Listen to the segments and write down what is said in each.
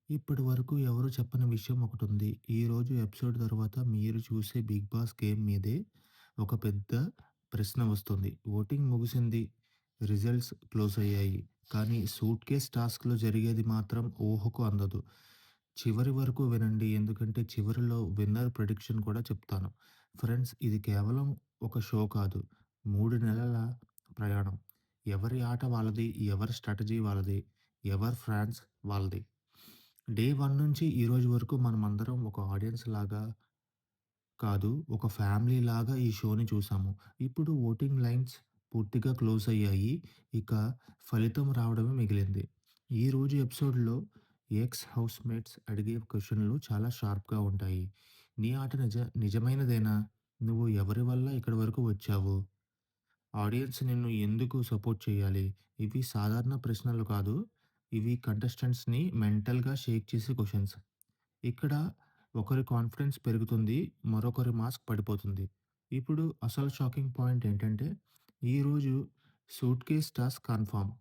ఇప్పటి వరకు ఎవరు చెప్పని విషయం ఒకటుంది. ఈరోజు ఎపిసోడ్ తర్వాత మీరు చూసే 'బిగ్ బాస్' గేమ్ మీదే ఒక పెద్ద ప్రశ్న వస్తుంది. ఓటింగ్ ముగిసింది. రిజల్ట్స్ క్లోజ్ అయ్యాయి. కానీ సూట్‌కేస్ టాస్క్‌లో జరిగేది మాత్రం ఊహకు అందదు. చివరి వరకు వినండి. ఎందుకంటే చివరిలో విన్నర్ ప్రిడిక్షన్ కూడా చెప్తాను. ఫ్రెండ్స్, ఇది కేవలం ఒక షో కాదు. 3 నెలల ప్రయాణం. ఎవరి ఆట వాళ్ళది. ఎవరి స్ట్రాటజీ వాళ్ళది. ఎవరి ఫ్రాన్స్ వాళ్ళది. డే 1 నుంచి ఈ రోజు వరకు మనమందరం ఒక ఆడియన్స్ లాగా కాదు, ఒక ఫ్యామిలీ లాగా ఈ షోని చూసాము. ఇప్పుడు ఓటింగ్ లైన్స్ పూర్తిగా క్లోజ్ అయ్యాయి. ఇక ఫలితం రావడమే మిగిలింది. ఈరోజు ఎపిసోడ్‌లో ఎక్స్ హౌస్‌మేట్స్ అడిగే క్వెషన్‌లు చాలా షార్ప్‌గా ఉంటాయి. నీ ఆట నిజమైనదేనా? నువ్వు ఎవరి వల్ల ఇక్కడి వరకు వచ్చావు? ఆడియన్స్ నిన్ను ఎందుకు సపోర్ట్ చేయాలి? ఇవి సాధారణ ప్రశ్నలు కాదు. ఇవి కంటెస్టెంట్స్‌ని మెంటల్‌గా షేక్ చేసే క్వెషన్స్. ఇక్కడ ఒకరి కాన్ఫిడెన్స్ పెరుగుతుంది. మరొకరి మాస్క్ పడిపోతుంది. ఇప్పుడు అసలు షాకింగ్ పాయింట్ ఏంటంటే, ఈరోజు suitcase task confirm.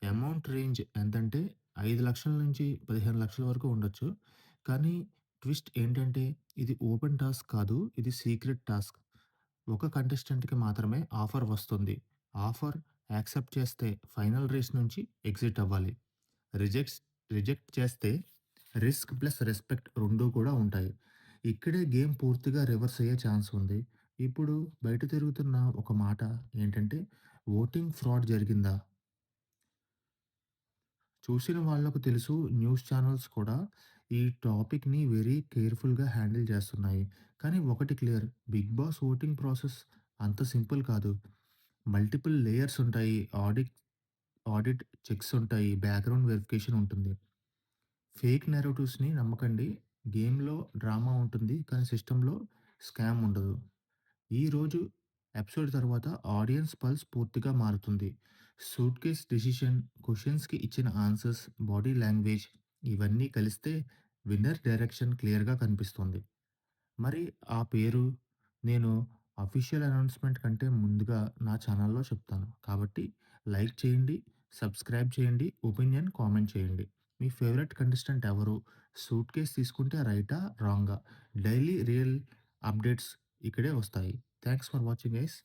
Amount range ఎంతంటే 5,00,000 నుంచి 15,00,000 వరకు ఉండొచ్చు. కానీ ట్విస్ట్ ఏంటంటే, ఇది ఓపెన్ టాస్క్ కాదు. ఇది సీక్రెట్ టాస్క్. ఒక కంటెస్టెంట్‌కి మాత్రమే ఆఫర్ వస్తుంది. ఆఫర్ యాక్సెప్ట్ చేస్తే ఫైనల్ రేస్ నుంచి ఎగ్జిట్ అవ్వాలి. రిజెక్ట్స్ రిజెక్ట్ చేస్తే రిస్క్ ప్లస్ రెస్పెక్ట్ రెండూ కూడా ఉంటాయి. ఇక్కడే గేమ్ పూర్తిగా రివర్స్ అయ్యే ఛాన్స్ ఉంది. ఇప్పుడు బయట తిరుగుతున్న ఒక మాట ఏంటంటే, ఓటింగ్ ఫ్రాడ్ జరిగిందా? చూసిన వాళ్ళకు తెలుసు. న్యూస్ ఛానెల్స్ కూడా ఈ టాపిక్‌ని వెరీ కేర్‌ఫుల్‌గా హ్యాండిల్ చేస్తున్నాయి. కానీ ఒకటి clear, 'Bigg Boss' voting process అంత సింపుల్ కాదు. మల్టిపుల్ లేయర్స్ ఉంటాయి. ఆడిట్ చెక్స్ ఉంటాయి. బ్యాక్‌గ్రౌండ్ వెరిఫికేషన్ ఉంటుంది. ఫేక్ నేరేటివ్స్‌ని నమ్మకండి. గేమ్‌లో డ్రామా ఉంటుంది. కానీ సిస్టమ్‌లో స్కామ్ ఉండదు. ఈరోజు ఎపిసోడ్ తర్వాత ఆడియన్స్ పల్స్ పూర్తిగా మారుతుంది. సూట్‌కేస్ డెసిషన్, క్వెషన్స్‌కి ఇచ్చిన ఆన్సర్స్, బాడీ లాంగ్వేజ్ ఇవన్నీ కలిస్తే విన్నర్ డైరెక్షన్ క్లియర్‌గా కనిపిస్తుంది. మరి ఆ పేరు నేను అఫీషియల్ అనౌన్స్‌మెంట్ కంటే ముందుగా నా ఛానెల్‌లో చెప్తాను. కాబట్టి లైక్ చేయండి, సబ్స్క్రైబ్ చేయండి, ఒపీనియన్ కామెంట్ చేయండి. మీ ఫేవరెట్ కంటెస్టెంట్ ఎవరు? సూట్‌కేస్ తీసుకుంటే రైటా? రాంగా? డైలీ రియల్ అప్డేట్స్ ఇక్కడే వస్తాయి. Thanks for watching guys.